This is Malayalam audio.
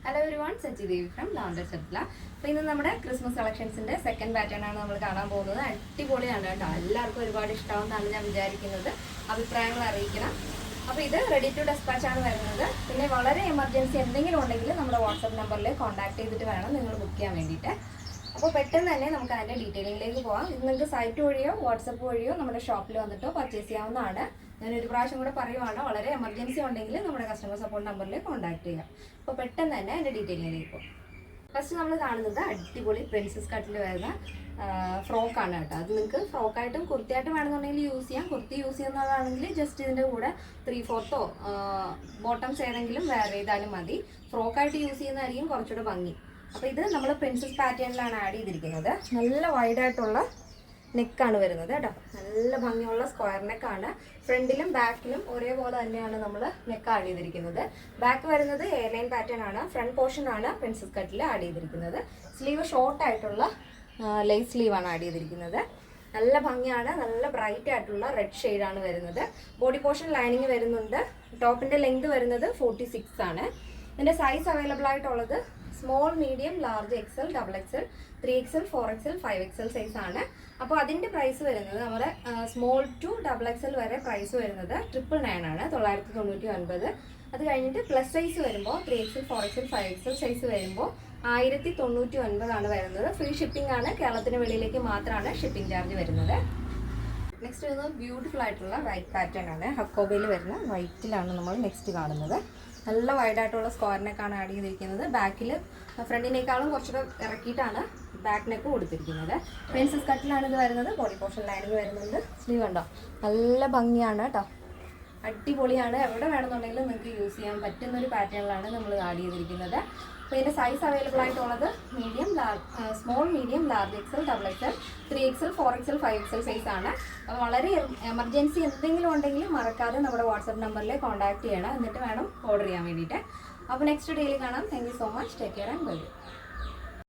Hello everyone, Sachi Devi from Lavender Chatla. അപ്പോൾ ഇന്ന് നമ്മുടെ ക്രിസ്മസ് കളക്ഷൻസിന്റെ സെക്കൻഡ് പാറ്റേൺ ആണ് നമ്മൾ കാണാൻ പോകുന്നത്. അടിപൊളിയാണ് കേട്ടോ. എല്ലാവർക്കും ഒരുപാട് ഇഷ്ടമാണെന്നാണ് ഞാൻ വിചാരിക്കുന്നത്. അഭിപ്രായങ്ങൾ അറിയിക്കണം. അപ്പോൾ ഇത് റെഡി ടു ഡെസ്പാച്ച് ആണ് വരുന്നത്. പിന്നെ വളരെ എമർജൻസി എന്തെങ്കിലും ഉണ്ടെങ്കിൽ നമ്മുടെ വാട്സ്ആപ്പ് നമ്പറിൽ കോൺടാക്ട് ചെയ്തിട്ട് വേണം നിങ്ങൾ ബുക്ക് ചെയ്യാൻ വേണ്ടിയിട്ട്. അപ്പോൾ പെട്ടെന്ന് തന്നെ നമുക്ക് അതിൻ്റെ ഡീറ്റെയിലിംഗിലേക്ക് പോകാം. ഇത് നിങ്ങൾക്ക് സൈറ്റ് വഴിയോ വാട്സപ്പ് വഴിയോ നമ്മുടെ ഷോപ്പിൽ വന്നിട്ടോ പർച്ചേസ് ചെയ്യാവുന്നതാണ്. ഞാൻ ഒരു പ്രാവശ്യം കൂടെ പറയുവാണ്, വളരെ എമർജൻസി ഉണ്ടെങ്കിൽ നമ്മുടെ കസ്റ്റമർ സപ്പോർട്ട് നമ്പറിൽ കോൺടാക്ട് ചെയ്യാം. അപ്പോൾ പെട്ടെന്ന് തന്നെ അതിൻ്റെ ഡീറ്റെയിലിംഗിലേക്ക് പോകും. ഫസ്റ്റ് നമ്മൾ കാണുന്നത് അടിപൊളി പ്രിൻസസ് കട്ടിൽ വരുന്ന ഫ്രോക്കാണ് കേട്ടോ. അത് നിങ്ങൾക്ക് ഫ്രോക്കായിട്ടും കുർത്തിയായിട്ടും വേണമെന്നുണ്ടെങ്കിൽ യൂസ് ചെയ്യാം. കുർത്തി യൂസ് ചെയ്യുന്നതാണെങ്കിൽ ജസ്റ്റ് ഇതിൻ്റെ കൂടെ 3/4 ബോട്ടംസ് ഏതെങ്കിലും വെയർ ചെയ്താലും മതി. ഫ്രോക്കായിട്ട് യൂസ് ചെയ്യുന്നതായിരിക്കും കുറച്ചുകൂടെ ഭംഗി. അപ്പോൾ ഇത് നമ്മൾ പ്രിൻസസ് പാറ്റേണിലാണ് ആഡ് ചെയ്തിരിക്കുന്നത്. നല്ല വൈഡായിട്ടുള്ള നെക്കാണ് വരുന്നത് കേട്ടോ. നല്ല ഭംഗിയുള്ള സ്ക്വയർ നെക്കാണ്. ഫ്രണ്ടിലും ബാക്കിലും ഒരേപോലെ തന്നെയാണ് നമ്മൾ നെക്ക് ആഡ് ചെയ്തിരിക്കുന്നത്. ബാക്ക് വരുന്നത് എയർലൈൻ പാറ്റേൺ ആണ്. ഫ്രണ്ട് പോർഷൻ ആണ് പ്രിൻസസ് കട്ടിൽ ആഡ് ചെയ്തിരിക്കുന്നത്. സ്ലീവ് ഷോർട്ട് ആയിട്ടുള്ള ലേസ് സ്ലീവാണ് ആഡ് ചെയ്തിരിക്കുന്നത്. നല്ല ഭംഗിയാണ്. നല്ല ബ്രൈറ്റ് ആയിട്ടുള്ള റെഡ് ഷെയ്ഡാണ് വരുന്നത്. ബോഡി പോർഷൻ ലൈനിങ് വരുന്നുണ്ട്. ടോപ്പിൻ്റെ ലെങ്ത് വരുന്നത് 46 ആണ്. ഇതിൻ്റെ സൈസ് അവൈലബിൾ ആയിട്ടുള്ളത് small, medium, large, XL, XXL, 3XL, 4XL, 5XL size ആണ്. അപ്പോൾ അതിൻ്റെ പ്രൈസ് വരുന്നത് നമ്മുടെ സ്മോൾ ടു XXL വരെ പ്രൈസ് വരുന്നത് 999 ആണ്, 999. അത് കഴിഞ്ഞിട്ട് പ്ലസ് സൈസ് വരുമ്പോൾ 3XL, 4XL, 5XL സൈസ് വരുമ്പോൾ 1099 ആണ് വരുന്നത്. ഫ്രീ ഷിപ്പിംഗ് ആണ്. കേരളത്തിന് വെളിയിലേക്ക് മാത്രമാണ് ഷിപ്പിംഗ് ചാർജ് വരുന്നത്. നെക്സ്റ്റ് വരുന്നത് ബ്യൂട്ടിഫുൾ ആയിട്ടുള്ള വൈറ്റ് പാറ്റേൺ ആണ്. ഹക്കോബയിൽ വരുന്ന വൈറ്റിലാണ് നമ്മൾ നെക്സ്റ്റ് കാണുന്നത്. നല്ല വൈഡായിട്ടുള്ള സ്ക്വയർ നെക്കാണ് ആഡ് ചെയ്തിരിക്കുന്നത്. ബാക്കിൽ ഫ്രണ്ടിനേക്കാളും കുറച്ചുകൂടെ ഇറക്കിയിട്ടാണ് ബാക്ക് നെക്ക് കൊടുത്തിരിക്കുന്നത്. പ്രിൻസസ് കട്ടിലാണ് ഇത് വരുന്നത്. ബോഡി പോർഷൻ ലൈനിങ് വരുന്നുണ്ട്. സ്ലീവ് ഉണ്ടോ, നല്ല ഭംഗിയാണ് കേട്ടോ. അടിപൊളിയാണ്. എവിടെ വേണമെന്നുണ്ടെങ്കിലും നിങ്ങൾക്ക് യൂസ് ചെയ്യാൻ പറ്റുന്നൊരു പാറ്റേണിലാണ് നമ്മൾ ആഡ് ചെയ്തിരിക്കുന്നത്. അപ്പോൾ ഇതിൻ്റെ സൈസ് അവൈലബിൾ ആയിട്ടുള്ളത് medium, small, medium, large, XL, XXL, 3XL, 4XL, 5XL size ആണ്. അപ്പോൾ വളരെ എമർജൻസി എന്തെങ്കിലും ഉണ്ടെങ്കിൽ മറക്കാതെ നമ്മുടെ വാട്സപ്പ് നമ്പറിൽ കോൺടാക്ട് ചെയ്യണം. എന്നിട്ട് വേണം ഓർഡർ ചെയ്യാൻ വേണ്ടിയിട്ട്. അപ്പോൾ നെക്സ്റ്റ് ഡേയിൽ കാണാം. Thank you so much. Take care and by.